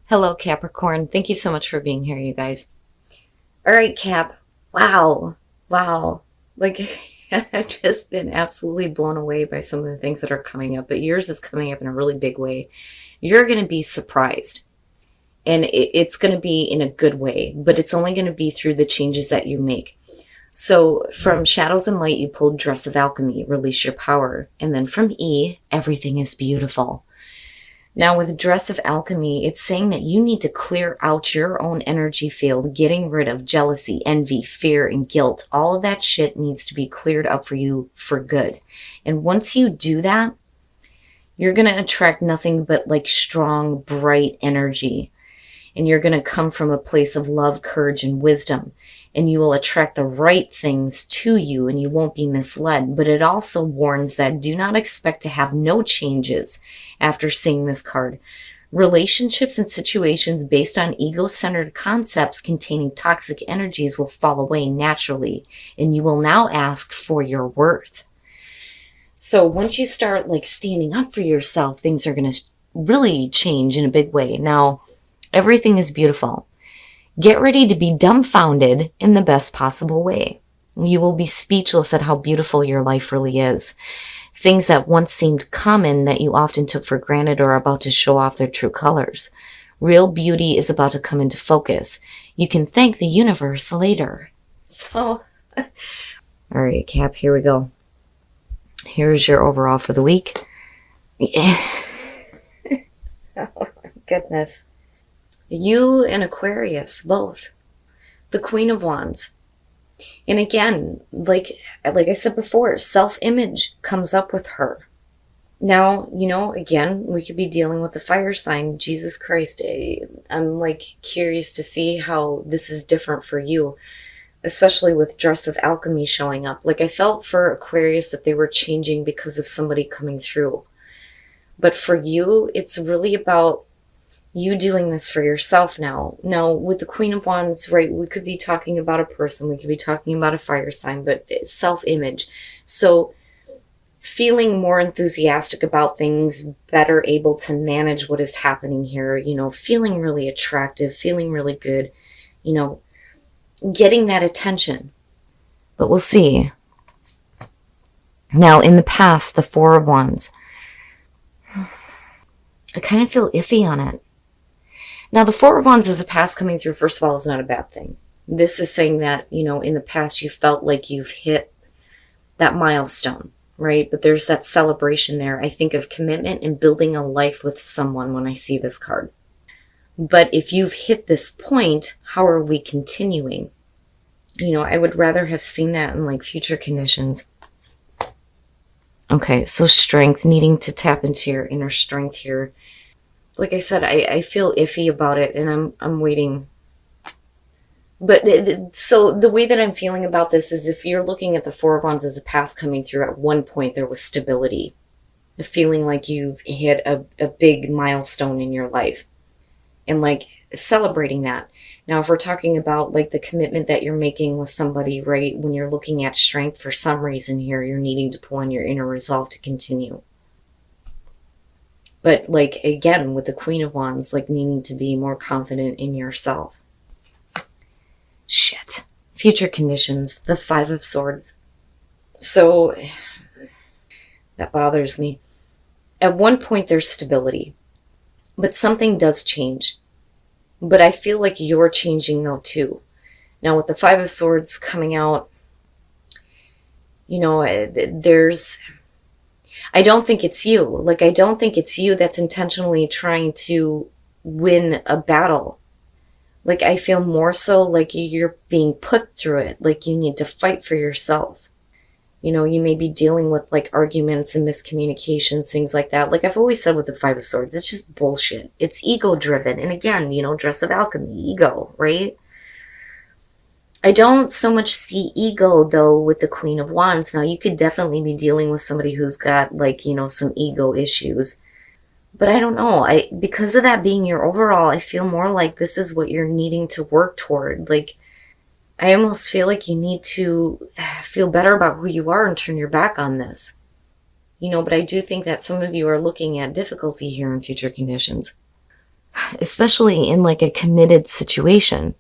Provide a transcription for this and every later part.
Hello, Capricorn. Thank you so much for being here, you guys. All right, Cap. Wow. Wow. Like, I've just been absolutely blown away by some of the things that are coming up, but yours is coming up in a really big way. You're going to be surprised, and it's going to be in a good way, but it's only going to be through the changes that you make. So, from Shadows and Light, you pulled Dress of Alchemy, release your power. And then from E, everything is beautiful. Now, with Dress of Alchemy, it's saying that you need to clear out your own energy field, getting rid of jealousy, envy, fear, and guilt. All of that shit needs to be cleared up for you for good. And once you do that, you're going to attract nothing but like strong, bright energy. And you're going to come from a place of love, courage, and wisdom. And you will attract the right things to you and you won't be misled. But it also warns that do not expect to have no changes after seeing this card. Relationships and situations based on ego-centered concepts containing toxic energies will fall away naturally. And you will now ask for your worth. So once you start like standing up for yourself, things are going to really change in a big way. Now, everything is beautiful. Get ready to be dumbfounded in the best possible way. You will be speechless at how beautiful your life really is. Things that once seemed common that you often took for granted are about to show off their true colors. Real beauty is about to come into focus. You can thank the universe later. So, all right, Cap, here we go. Here's your overall for the week. Yeah. Oh my goodness. You and Aquarius, both. The Queen of Wands. And again, like I said before, self-image comes up with her. Now, again, we could be dealing with the fire sign, Jesus Christ. I'm like curious to see how this is different for you, especially with Dress of Alchemy showing up. Like I felt for Aquarius that they were changing because of somebody coming through. But for you, it's really about you doing this for yourself now. Now, with the Queen of Wands, right, we could be talking about a person, we could be talking about a fire sign, but it's self-image. So feeling more enthusiastic about things, better able to manage what is happening here, feeling really attractive, feeling really good, getting that attention. But we'll see. Now, in the past, the Four of Wands, I kind of feel iffy on it. Now, the Four of Wands as a past coming through, first of all, is not a bad thing. This is saying that, in the past you felt like you've hit that milestone, right? But there's that celebration there. I think of commitment and building a life with someone when I see this card. But if you've hit this point, how are we continuing? I would rather have seen that in like future conditions. Okay, so strength, needing to tap into your inner strength here. Like I said, I feel iffy about it, and I'm waiting. But so the way that I'm feeling about this is if you're looking at the Four of Wands as a past coming through, at one point there was stability. A feeling like you've hit a big milestone in your life. And like celebrating that. Now, if we're talking about like the commitment that you're making with somebody, right? When you're looking at strength, for some reason here, you're needing to pull on your inner resolve to continue. But like, again, with the Queen of Wands, like needing to be more confident in yourself. Shit. Future conditions, the Five of Swords. So that bothers me. At one point, there's stability, but something does change. But I feel like you're changing though too. Now with the Five of Swords coming out, I don't think it's you. Like, I don't think it's you that's intentionally trying to win a battle. Like, I feel more so like you're being put through it. Like, you need to fight for yourself. You may be dealing with, like, arguments and miscommunications, things like that. Like, I've always said with the Five of Swords, it's just bullshit. It's ego-driven. And again, Dress of Alchemy, ego, right? I don't so much see ego, though, with the Queen of Wands. Now, you could definitely be dealing with somebody who's got, like, some ego issues. But I don't know. Because of that being your overall, I feel more like this is what you're needing to work toward. Like, I almost feel like you need to feel better about who you are and turn your back on this. But I do think that some of you are looking at difficulty here in future conditions. especially in like a committed situation,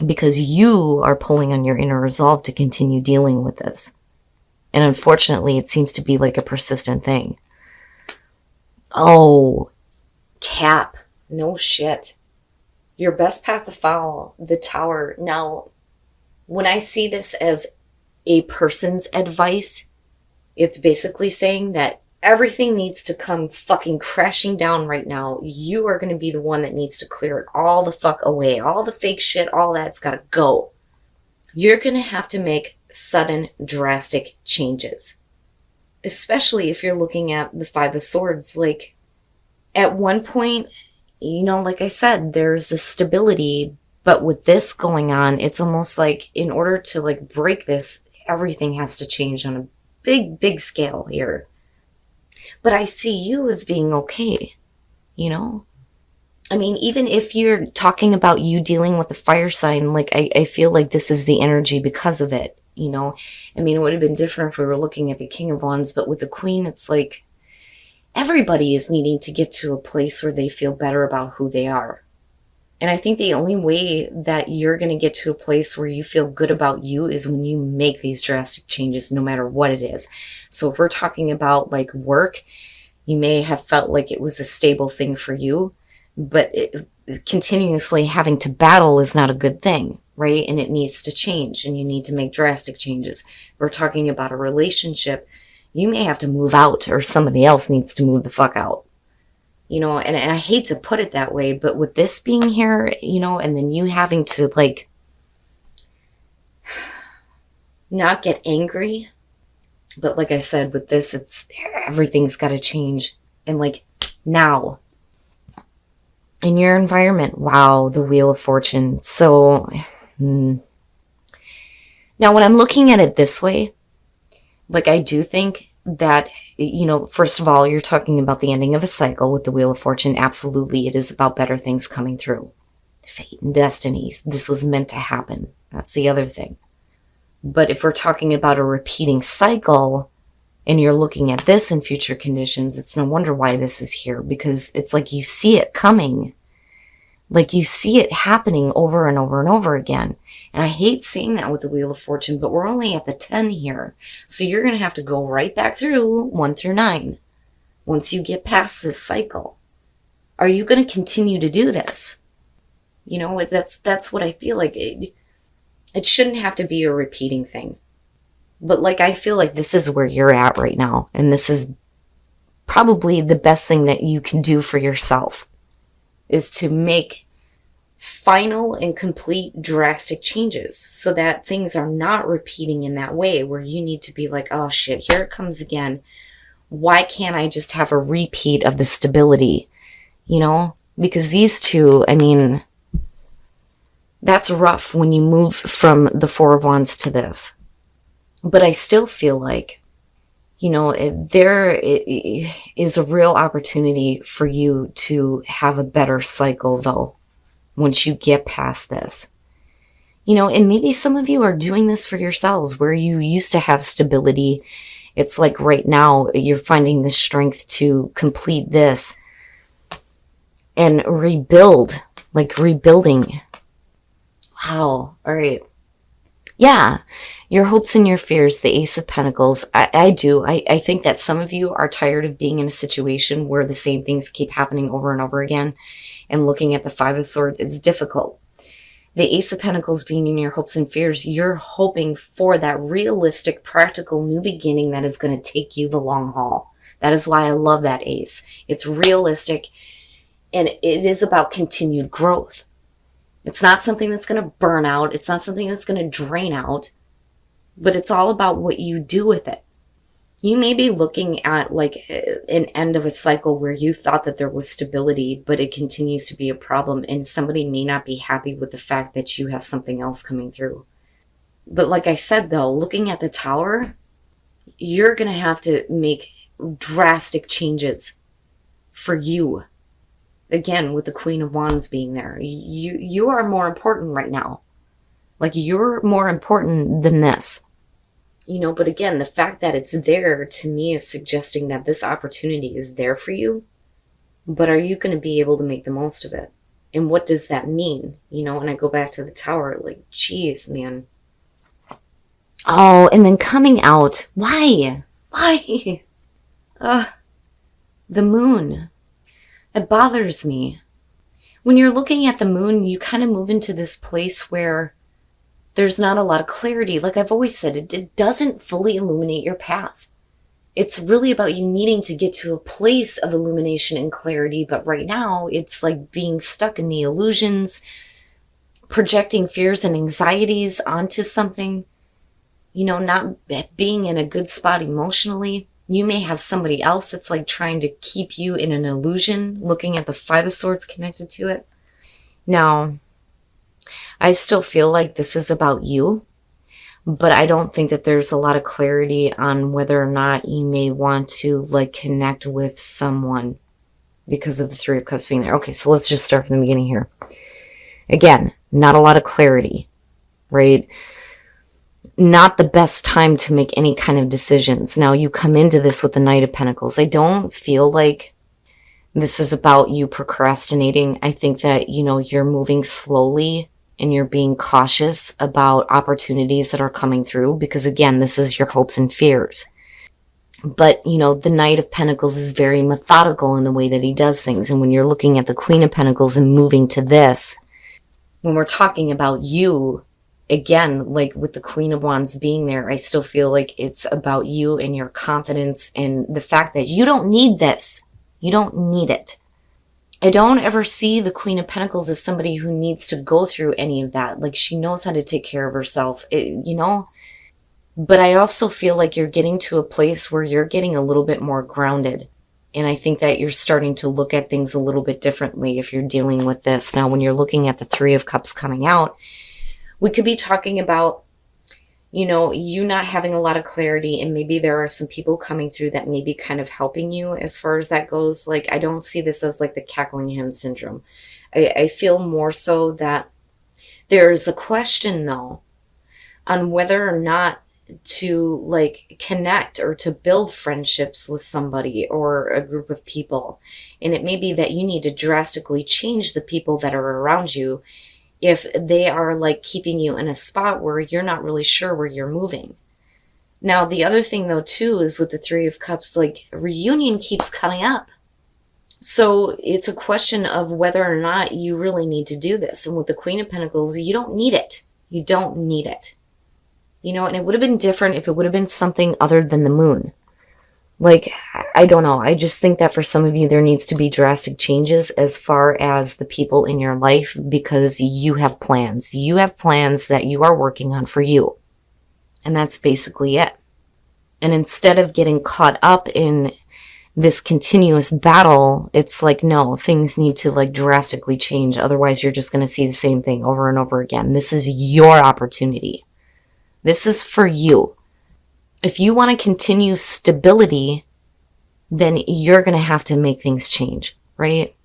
because you are pulling on your inner resolve to continue dealing with this. And unfortunately, it seems to be like a persistent thing. Oh, Cap, no shit. Your best path to follow, the Tower. Now, when I see this as a person's advice, it's basically saying that everything needs to come fucking crashing down right now. You are going to be the one that needs to clear it all the fuck away. All the fake shit, all that's got to go. You're going to have to make sudden, drastic changes. Especially if you're looking at the Five of Swords. Like, at one point, you know, like I said, there's the stability, but with this going on, it's almost like in order to like break this, everything has to change on a big, big scale here. But I see you as being okay, you know? I mean, even if you're talking about you dealing with the fire sign, like I feel like this is the energy because of it, you know? I mean, it would have been different if we were looking at the King of Wands, but with the Queen, it's like everybody is needing to get to a place where they feel better about who they are. And I think the only way that you're going to get to a place where you feel good about you is when you make these drastic changes, no matter what it is. So if we're talking about like work, you may have felt like it was a stable thing for you, but continuously having to battle is not a good thing, right? And it needs to change, and you need to make drastic changes. If we're talking about a relationship, you may have to move out, or somebody else needs to move the fuck out. You know, and I hate to put it that way, but with this being here, you know, and then you having to like not get angry, but like I said, with this, it's everything's got to change. And like now in your environment, wow, the Wheel of Fortune. So now when I'm looking at it this way, like I do think that, you know, first of all, you're talking about the ending of a cycle with the Wheel of Fortune. Absolutely, it is about better things coming through. Fate and destinies. This was meant to happen. That's the other thing. But if we're talking about a repeating cycle, and you're looking at this in future conditions, it's no wonder why this is here, because it's like you see it coming. Like you see it happening over and over and over again. And I hate saying that with the Wheel of Fortune, but we're only at the 10 here. So you're going to have to go right back through 1 through 9 once you get past this cycle. Are you going to continue to do this? You know, that's what I feel like. It shouldn't have to be a repeating thing. But like I feel like this is where you're at right now. And this is probably the best thing that you can do for yourself, is to make final and complete drastic changes so that things are not repeating in that way where you need to be like, oh shit, here it comes again. Why can't I just have a repeat of the stability? You know, because these two, I mean, that's rough when you move from the Four of Wands to this. But I still feel like, you know, there is a real opportunity for you to have a better cycle, though, once you get past this. You know, and maybe some of you are doing this for yourselves, where you used to have stability. It's like right now you're finding the strength to complete this and rebuild, like rebuilding. Wow. All right. Yeah. Your hopes and your fears, the Ace of Pentacles. I do. I think that some of you are tired of being in a situation where the same things keep happening over and over again. And looking at the Five of Swords, it's difficult. The Ace of Pentacles being in your hopes and fears, you're hoping for that realistic, practical new beginning that is going to take you the long haul. That is why I love that Ace. It's realistic, and it is about continued growth. It's not something that's going to burn out. It's not something that's going to drain out. But it's all about what you do with it. You may be looking at like an end of a cycle where you thought that there was stability, but it continues to be a problem, and somebody may not be happy with the fact that you have something else coming through. But like I said, though, looking at the Tower, you're going to have to make drastic changes for you. Again, with the Queen of Wands being there, you are more important right now. Like, you're more important than this. You know, but again, the fact that it's there to me is suggesting that this opportunity is there for you. But are you going to be able to make the most of it? And what does that mean? And I go back to the Tower, like, geez, man. Oh, and then coming out. Why? Why? The moon. It bothers me. When you're looking at the moon, you kind of move into this place where there's not a lot of clarity. Like I've always said, it doesn't fully illuminate your path. It's really about you needing to get to a place of illumination and clarity. But right now, it's like being stuck in the illusions, projecting fears and anxieties onto something, not being in a good spot emotionally. You may have somebody else that's like trying to keep you in an illusion, looking at the Five of Swords connected to it. Now, I still feel like this is about you, but I don't think that there's a lot of clarity on whether or not you may want to like connect with someone because of the Three of Cups being there. Okay, so let's just start from the beginning here. Again, not a lot of clarity, right? Not the best time to make any kind of decisions. Now, you come into this with the Knight of Pentacles. I don't feel like this is about you procrastinating. I think that, you're moving slowly and you're being cautious about opportunities that are coming through because, again, this is your hopes and fears. But, the Knight of Pentacles is very methodical in the way that he does things. And when you're looking at the Queen of Pentacles and moving to this, when we're talking about you, again, like with the Queen of Wands being there, I still feel like it's about you and your confidence and the fact that you don't need this. You don't need it. I don't ever see the Queen of Pentacles as somebody who needs to go through any of that. Like she knows how to take care of herself, But I also feel like you're getting to a place where you're getting a little bit more grounded. And I think that you're starting to look at things a little bit differently if you're dealing with this. Now, when you're looking at the Three of Cups coming out, we could be talking about, you not having a lot of clarity, and maybe there are some people coming through that may be kind of helping you as far as that goes. Like, I don't see this as like the cackling hen syndrome. I feel more so that there's a question, though, on whether or not to like connect or to build friendships with somebody or a group of people. And it may be that you need to drastically change the people that are around you if they are like keeping you in a spot where you're not really sure where you're moving. Now, the other thing though too is with the Three of Cups, like reunion keeps coming up. So it's a question of whether or not you really need to do this. And with the Queen of Pentacles, you don't need it. You don't need it. And it would have been different if it would have been something other than the moon. Like, I don't know. I just think that for some of you, there needs to be drastic changes as far as the people in your life because you have plans. You have plans that you are working on for you. And that's basically it. And instead of getting caught up in this continuous battle, it's like, no, things need to like drastically change. Otherwise, you're just going to see the same thing over and over again. This is your opportunity. This is for you. If you want to continue stability, then you're going to have to make things change, right?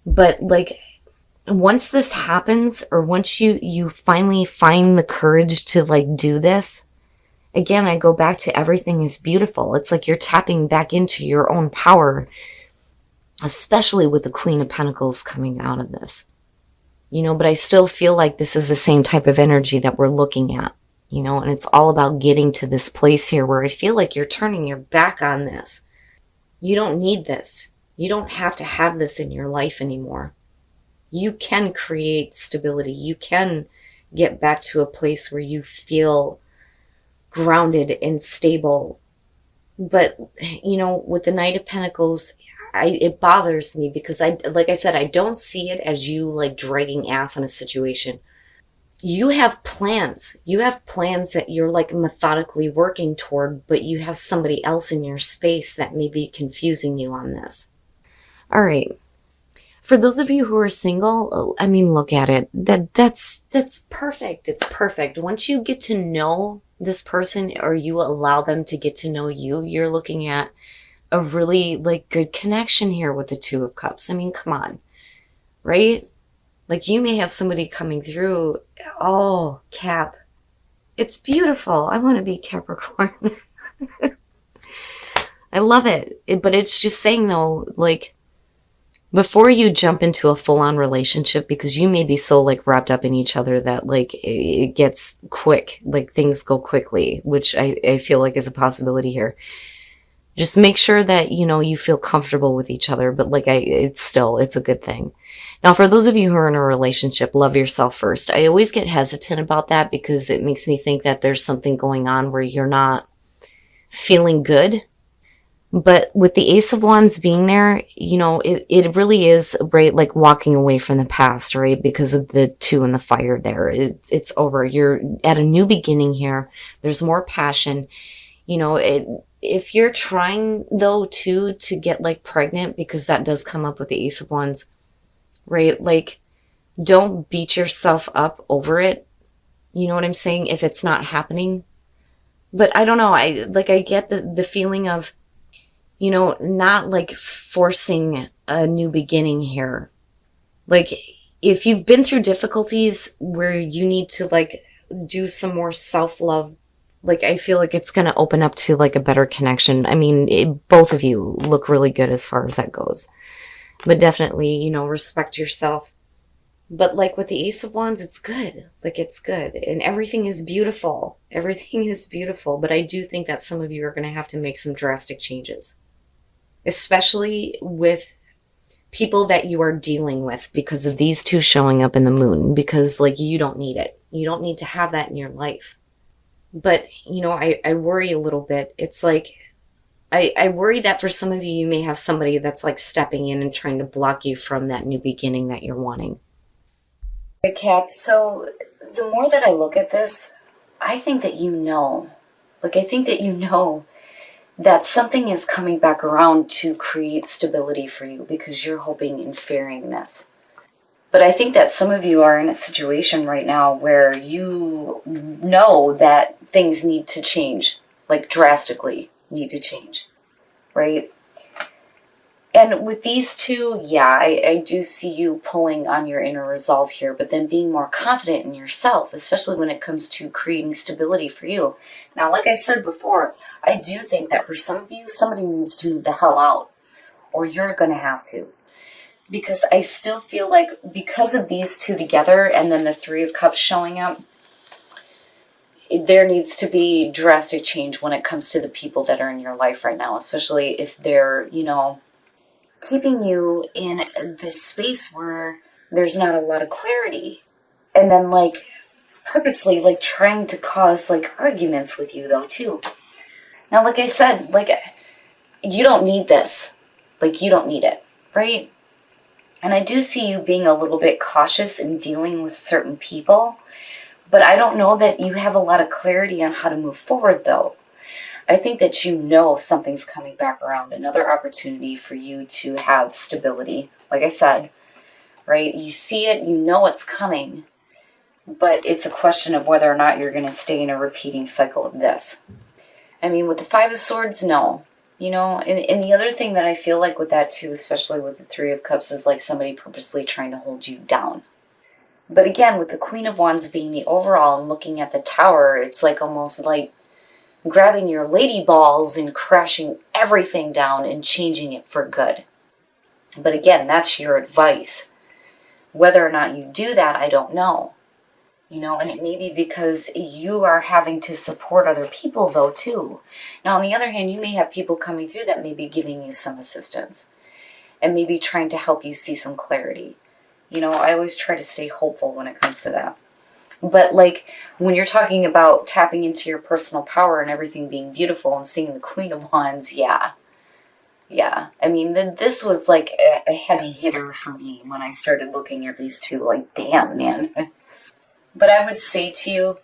But like once this happens, or once you finally find the courage to like do this, again, I go back to everything is beautiful. It's like you're tapping back into your own power, especially with the Queen of Pentacles coming out of this. But I still feel like this is the same type of energy that we're looking at. And it's all about getting to this place here where I feel like you're turning your back on this. You don't need this. You don't have to have this in your life anymore. You can create stability. You can get back to a place where you feel grounded and stable. But, with the Knight of Pentacles, it bothers me because like I said, I don't see it as you like dragging ass on a situation. You have plans. You have plans that you're like methodically working toward, but you have somebody else in your space that may be confusing you on this. All right. For those of you who are single, I mean, look at it. That's perfect. It's perfect. Once you get to know this person or you allow them to get to know you, you're looking at a really like good connection here with the Two of Cups. I mean, come on, right? Like you may have somebody coming through. Oh, Cap. It's beautiful. I want to be Capricorn. I love it. But it's just saying though, like before you jump into a full-on relationship, because you may be so like wrapped up in each other that like it gets quick, like things go quickly, which I feel like is a possibility here. Just make sure that, you know, you feel comfortable with each other, but like it's a good thing. Now, for those of you who are in a relationship, love yourself first. I always get hesitant about that because it makes me think that there's something going on where you're not feeling good. But with the Ace of Wands being there, you know, it really is, right, like walking away from the past, right? Because of the two and the fire there. It's over. You're at a new beginning here. There's more passion. You know, if you're trying, though, too, to get, like, pregnant, because that does come up with the Ace of Wands, right? Like, don't beat yourself up over it. You know what I'm saying? If it's not happening. But I don't know. I get the feeling of, you know, not like forcing a new beginning here. Like, if you've been through difficulties where you need to like do some more self-love, like I feel like it's going to open up to like a better connection. I mean, both of you look really good as far as that goes. But definitely, you know, respect yourself. But like with the Ace of Wands, it's good. Like it's good. And everything is beautiful. Everything is beautiful. But I do think that some of you are going to have to make some drastic changes, especially with people that you are dealing with because of these two showing up in the moon, because like you don't need it. You don't need to have that in your life. But, you know, I worry a little bit. It's like, I worry that for some of you, you may have somebody that's like stepping in and trying to block you from that new beginning that you're wanting. Okay, Cap, so the more that I look at this, I think that you know, like I think that you know that something is coming back around to create stability for you because you're hoping and fearing this. But I think that some of you are in a situation right now where you know that things need to change, like drastically need to change, right? And with these two, yeah, I do see you pulling on your inner resolve here, but then being more confident in yourself, especially when it comes to creating stability for you. Now, like I said before, I do think that for some of you, somebody needs to move the hell out, or you're going to have to. Because I still feel like because of these two together and then the Three of Cups showing up, there needs to be drastic change when it comes to the people that are in your life right now, especially if they're, you know, keeping you in this space where there's not a lot of clarity. And then, like, purposely, like, trying to cause, like, arguments with you, though, too. Now, like I said, like, you don't need this. Like, you don't need it, right? And I do see you being a little bit cautious in dealing with certain people, but I don't know that you have a lot of clarity on how to move forward, though. I think that you know something's coming back around, another opportunity for you to have stability. Like I said, right? You see it, you know it's coming, but it's a question of whether or not you're going to stay in a repeating cycle of this. I mean, with the Five of Swords, no. You know, and the other thing that I feel like with that too, especially with the Three of Cups, is like somebody purposely trying to hold you down. But again, with the Queen of Wands being the overall and looking at the Tower, it's like almost like grabbing your lady balls and crashing everything down and changing it for good. But again, that's your advice. Whether or not you do that, I don't know. You know, and it may be because you are having to support other people, though, too. Now, on the other hand, you may have people coming through that may be giving you some assistance and maybe trying to help you see some clarity. You know, I always try to stay hopeful when it comes to that. But, like, when you're talking about tapping into your personal power and everything being beautiful and seeing the Queen of Wands, yeah. Yeah. I mean, this was, like, a heavy hitter for me when I started looking at these two. Like, damn, man. But I would say to you,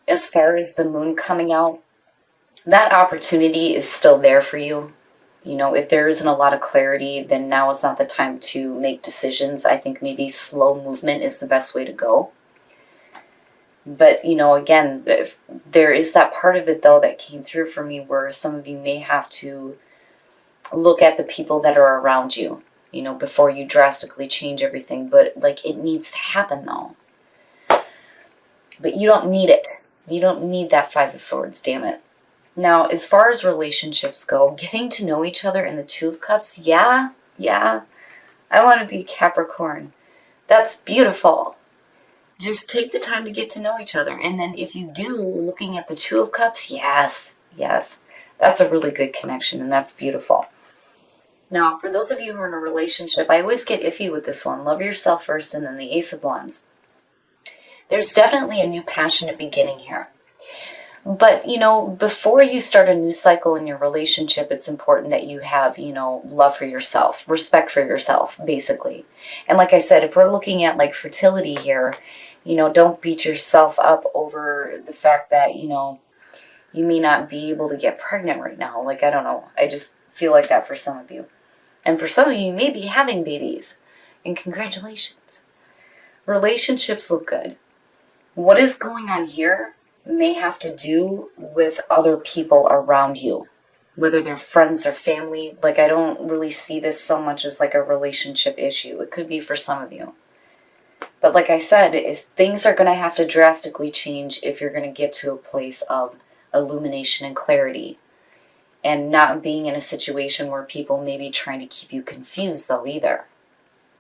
as far as the moon coming out, that opportunity is still there for you. You know, if there isn't a lot of clarity, then now is not the time to make decisions. I think maybe slow movement is the best way to go. But, you know, again, there is that part of it, though, that came through for me where some of you may have to look at the people that are around you, you know, before you drastically change everything. But, like, it needs to happen, though. But you don't need it. You don't need that Five of Swords, damn it. Now, as far as relationships go, getting to know each other in the Two of Cups, yeah. I want to be Capricorn. That's beautiful. Just take the time to get to know each other. And then if you do, looking at the Two of Cups, yes, yes, that's a really good connection, and that's beautiful. Now, for those of you who are in a relationship, I always get iffy with this one. Love yourself first, and then the Ace of Wands. There's definitely a new passionate beginning here. But, before you start a new cycle in your relationship, it's important that you have, love for yourself, respect for yourself, basically. And like I said, if we're looking at like fertility here, don't beat yourself up over the fact that, you may not be able to get pregnant right now. Like, I don't know. I just feel like that for some of you. And for some of you, you may be having babies. And congratulations. Relationships look good. What is going on here may have to do with other people around you, whether they're friends or family. Like, I don't really see this so much as like a relationship issue. It could be for some of you. But like I said, things are going to have to drastically change if you're going to get to a place of illumination and clarity, and not being in a situation where people may be trying to keep you confused though either.